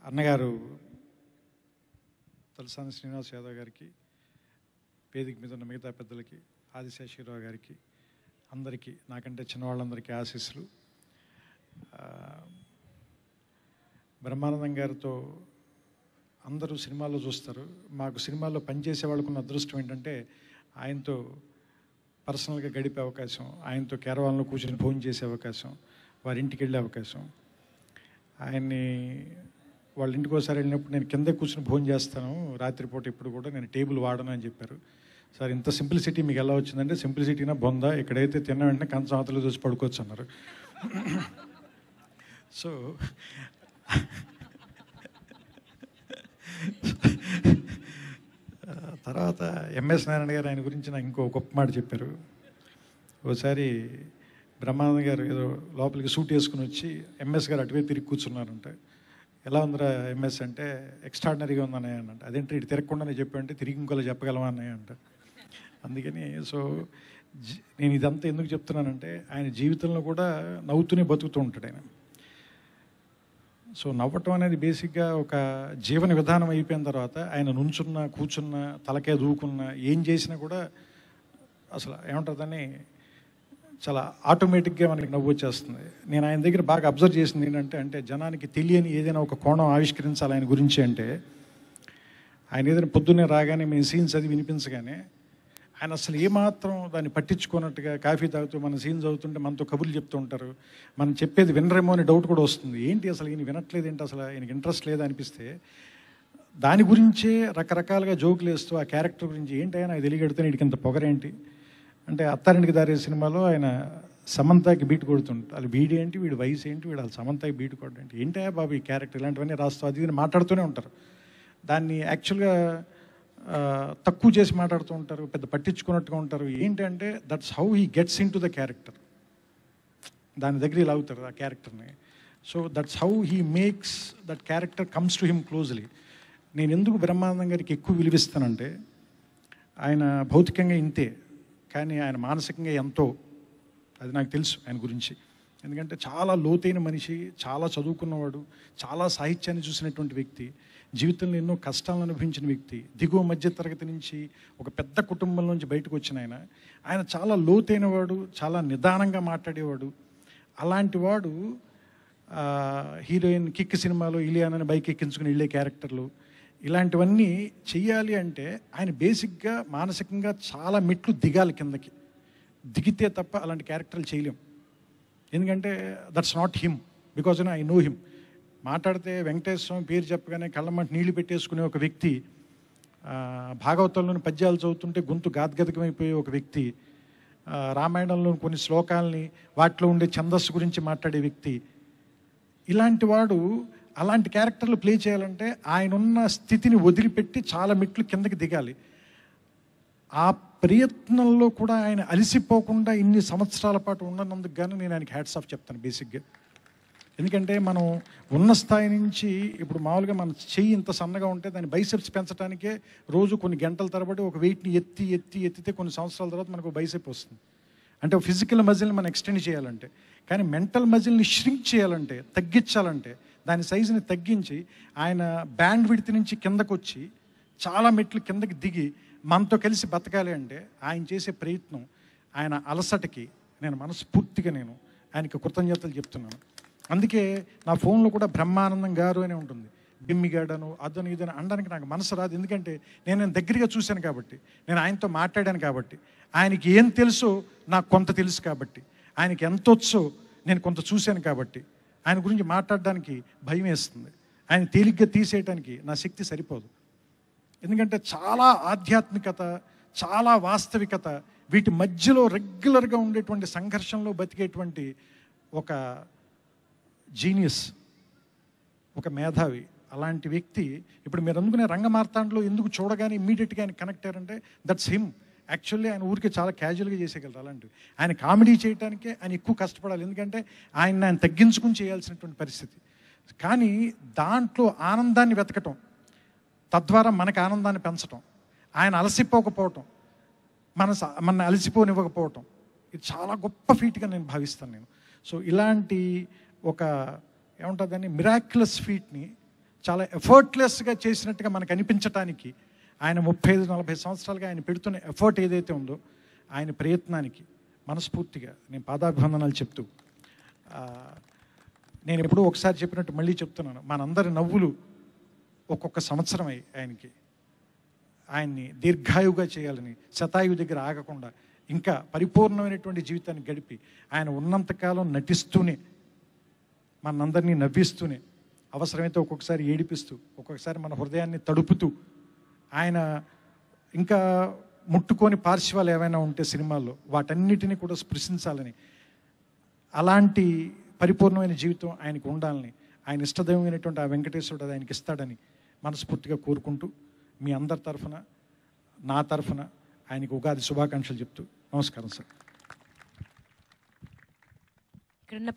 అన్నగారు తలసాని శ్రీనివాస్ యాదవ్ గారికి, వేదిక మీద ఉన్న మిగతా పెద్దలకి, ఆదిశేషరావు గారికి, అందరికీ నాకంటే చిన్నవాళ్ళందరికీ ఆశీస్సులు. బ్రహ్మానందం గారితో అందరూ సినిమాల్లో చూస్తారు. మాకు సినిమాల్లో పనిచేసే వాళ్ళకున్న అదృష్టం ఏంటంటే ఆయనతో పర్సనల్గా గడిపే అవకాశం, ఆయనతో కేరవాన్లో కూర్చొని ఫోన్ చేసే అవకాశం, వారి ఇంటికి వెళ్ళే అవకాశం. ఆయన్ని వాళ్ళ ఇంటికి ఒకసారి వెళ్ళినప్పుడు నేను కింద కూర్చొని ఫోన్ చేస్తాను రాత్రిపూట, ఇప్పుడు కూడా నేను టేబుల్ వాడను అని చెప్పారు. సార్ ఇంత సింప్లిసిటీ మీకు ఎలా వచ్చిందంటే, సింప్లిసిటీనా బొందా, ఇక్కడైతే తిన్న వెంటనే కంచం అవతల చూసి పడుకోవచ్చు అన్నారు. సో తర్వాత ఎంఎస్ నారాయణ గారు ఆయన గురించి నాకు ఇంకో గొప్ప మాట చెప్పారు. ఒకసారి బ్రహ్మానంద గారు ఏదో లోపలికి సూట్ వేసుకుని వచ్చి ఎంఎస్ గారు అటువే తిరిగి కూర్చున్నారంట. ఎలా ఉందిరా ఎంఎస్ అంటే, ఎక్స్ట్రాడినరీగా ఉందన్నయ్య అంట. అదేంటి ఇటు తిరగకుండానే చెప్పంటే తిరిగి ఇంకోలా చెప్పగలమా అన్నయ్య అంట. అందుకని సో నేను ఇదంతా ఎందుకు చెప్తున్నానంటే, ఆయన జీవితంలో కూడా నవ్వుతూనే బతుకుతూ ఉంటాడు ఆయన. సో నవ్వటం అనేది బేసిక్గా ఒక జీవన విధానం అయిపోయిన తర్వాత ఆయన నుంచున్నా, కూర్చున్నా, తలకే దూకున్నా, ఏం చేసినా కూడా అసలు ఏమంటుందని చాలా ఆటోమేటిక్గా మనకి నవ్వు వచ్చేస్తుంది. నేను ఆయన దగ్గర బాగా అబ్జర్వ్ చేసింది ఏంటంటే, జనానికి తెలియని ఏదైనా ఒక కోణం ఆవిష్కరించాలి ఆయన గురించి అంటే, ఆయన ఏదైనా పొద్దున్నే రాగానే మేము సీన్స్ అది వినిపించగానే ఆయన అసలు ఏమాత్రం దాన్ని పట్టించుకున్నట్టుగా కాఫీ తాగుతూ మన సీన్స్ అవుతుంటే మనతో కబుర్లు చెప్తూ ఉంటారు. మనం చెప్పేది వినరేమో అని డౌట్ కూడా వస్తుంది. ఏంటి అసలు ఈయన వినట్లేదు, ఏంటి అసలు ఈయనకి ఇంట్రెస్ట్ లేదా అనిపిస్తే, దాని గురించే రకరకాలుగా జోకులు వేస్తూ ఆ క్యారెక్టర్ గురించి ఏంటి ఆయన తెలియగడితే వీడికి ఇంత పొగరేంటి అంటే, అత్తారింటికి దారే సినిమాలో ఆయన సమంతకి బీట్ కొడుతుంటారు. వాళ్ళు వీడి ఏంటి, వీడి వయసు ఏంటి, వీడు వాళ్ళు సమంతకి బీట్ కొట్టడం ఏంటి, ఏంటా బాబు ఈ క్యారెక్టర్, ఇలాంటివన్నీ రాస్తూ అది ఇది మాట్లాడుతూనే ఉంటారు. దాన్ని యాక్చువల్గా తక్కువ చేసి మాట్లాడుతూ ఉంటారు, పెద్ద పట్టించుకున్నట్టుగా ఉంటారు. ఏంటంటే that's how he gets in to the character. దాని దగ్గర ఇలా అవుతారు ఆ క్యారెక్టర్ని. So that's how he makes that character comes to him closely. నేను ఎందుకు బ్రహ్మానందం గారికి ఎక్కువ విలువిస్తానంటే, ఆయన భౌతికంగా ఇంతే, కానీ ఆయన మానసికంగా ఎంతో, అది నాకు తెలుసు ఆయన గురించి. ఎందుకంటే చాలా లోతైన మనిషి, చాలా చదువుకున్నవాడు, చాలా సాహిత్యాన్ని చూసినటువంటి వ్యక్తి, జీవితంలో ఎన్నో కష్టాలను అనుభవించిన వ్యక్తి, దిగువ మధ్య తరగతి నుంచి ఒక పెద్ద కుటుంబం నుంచి బయటకు వచ్చిన ఆయన చాలా లోతైన వాడు, చాలా నిదానంగా మాట్లాడేవాడు. అలాంటి వాడు హీరోయిన్ కిక్ సినిమాలో ఇలియానాని బైక్ ఎక్కించుకుని వెళ్ళే క్యారెక్టర్లు, ఇలాంటివన్నీ చెయ్యాలి అంటే ఆయన బేసిక్గా మానసికంగా చాలా మెట్లు దిగాలి కిందకి. దిగితే తప్ప అలాంటి క్యారెక్టర్లు చేయలేం. ఎందుకంటే that's not him, because I know him. మాట్లాడితే వెంకటేశ్వర స్వామి పేరు చెప్పగానే కళ్ళమంట నీళ్లు పెట్టేసుకునే ఒక వ్యక్తి, భాగవతంలోని పద్యాలు చదువుతుంటే గొంతు గాద్గదకమైపోయే ఒక వ్యక్తి, రామాయణంలోని కొన్ని శ్లోకాలని వాటిలో ఉండే ఛందస్సు గురించి మాట్లాడే వ్యక్తి, ఇలాంటి వాడు అలాంటి క్యారెక్టర్లు ప్లే చేయాలంటే ఆయన ఉన్న స్థితిని వదిలిపెట్టి చాలా మెట్లు కిందకి దిగాలి. ఆ ప్రయత్నంలో కూడా ఆయన అలసిపోకుండా ఇన్ని సంవత్సరాల పాటు ఉన్నందుకు కానీ నేను ఆయనకి హ్యాట్స్ ఆఫ్ చెప్తాను బేసిక్గా. ఎందుకంటే మనం ఉన్న స్థాయి నుంచి ఇప్పుడు మామూలుగా మన చెయ్యి ఇంత సన్నగా ఉంటే దాని బైసెప్స్ పెంచడానికే రోజు కొన్ని గంటల తరబడి ఒక వెయిట్ని ఎత్తితే కొన్ని సంవత్సరాల తర్వాత మనకు బైసెప్ వస్తుంది. అంటే ఫిజికల్ మజిల్ని మనం ఎక్స్టెండ్ చేయాలంటే. కానీ మెంటల్ మజిల్ని ష్రింక్ చేయాలంటే, తగ్గించాలంటే, దాని సైజుని తగ్గించి ఆయన బ్యాండ్ విడ్త్ నుంచి కిందకు వచ్చి చాలా మెట్లు కిందకి దిగి మనతో కలిసి బతకాలి అంటే ఆయన చేసే ప్రయత్నం, ఆయన అలసటకి నేను మనస్ఫూర్తిగా ఆయనకి కృతజ్ఞతలు చెప్తున్నాను. అందుకే నా ఫోన్లో కూడా బ్రహ్మానందం గారు అనే ఉంటుంది. బిమ్మిగాడను అదను ఇదని అనడానికి నాకు మనసు రాదు. ఎందుకంటే నేను దగ్గరగా చూశాను కాబట్టి, నేను ఆయనతో మాట్లాడాను కాబట్టి, ఆయనకి ఏం తెలుసో నాకు కొంత తెలుసు కాబట్టి, ఆయనకి ఎంత వచ్చో నేను కొంత చూశాను కాబట్టి, ఆయన గురించి మాట్లాడడానికి భయం వేస్తుంది. ఆయన తేలిగ్గా తీసేయడానికి నా శక్తి సరిపోదు. ఎందుకంటే చాలా ఆధ్యాత్మికత, చాలా వాస్తవికత, వీటి మధ్యలో రెగ్యులర్గా ఉండేటువంటి సంఘర్షణలో బతికేటువంటి ఒక జీనియస్, ఒక మేధావి, అలాంటి వ్యక్తి. ఇప్పుడు మీరు అందుకునే రంగమార్తాండలో ఎందుకు చూడగానే ఇమ్మీడియట్గా ఆయన కనెక్ట్ అయ్యారంటే దట్స్ హిమ్. యాక్చువల్లీ ఆయన ఊరికే చాలా క్యాజువల్గా చేసేయగలరు అలాంటివి. ఆయన కామెడీ చేయడానికే ఆయన ఎక్కువ కష్టపడాలి. ఎందుకంటే ఆయన తగ్గించుకుని చేయాల్సినటువంటి పరిస్థితి. కానీ దాంట్లో ఆనందాన్ని వెతకటం, తద్వారా మనకి ఆనందాన్ని పెంచటం, ఆయన అలసిపోకపోవటం, మన అలసిపోనివ్వకపోవటం, ఇది చాలా గొప్ప ఫీట్గా నేను భావిస్తాను నేను. సో ఇలాంటి ఒక ఏముంటుందని మిరాక్యులస్ ఫీట్ని చాలా ఎఫర్ట్లెస్గా చేసినట్టుగా మనకు అనిపించటానికి ఆయన 35-40 సంవత్సరాలుగా ఆయన పెడుతున్న ఎఫర్ట్ ఏదైతే ఉందో ఆయన ప్రయత్నానికి మనస్ఫూర్తిగా నేను పాదాభివందనాలు చెప్తూ, నేను ఎప్పుడూ ఒకసారి చెప్పినట్టు మళ్ళీ చెప్తున్నాను, మనందరి నవ్వులు ఒక్కొక్క సంవత్సరం ఆయన్ని దీర్ఘాయువుగా చేయాలని, శతాయువు దగ్గర ఆగకుండా ఇంకా పరిపూర్ణమైనటువంటి జీవితాన్ని గడిపి ఆయన ఉన్నంతకాలం నటిస్తూనే మనందరినీ నవ్విస్తూనే, అవసరమైతే ఒక్కొక్కసారి ఏడిపిస్తూ, ఒక్కొక్కసారి మన హృదయాన్ని తడుపుతూ, ఆయన ఇంకా ముట్టుకొని పార్శ్వాలు ఏమైనా ఉంటే సినిమాల్లో వాటన్నిటినీ కూడా స్పృశించాలని, అలాంటి పరిపూర్ణమైన జీవితం ఆయనకు ఉండాలని, ఆయన ఇష్టదైవమైనటువంటి ఆ వెంకటేశ్వరుడు అది ఆయనకి ఇస్తాడని మనస్ఫూర్తిగా కోరుకుంటూ, మీ అందరి తరఫున నా తరఫున ఆయనకు ఉగాది శుభాకాంక్షలు చెప్తూ నమస్కారం సార్. ఇక్కడున్న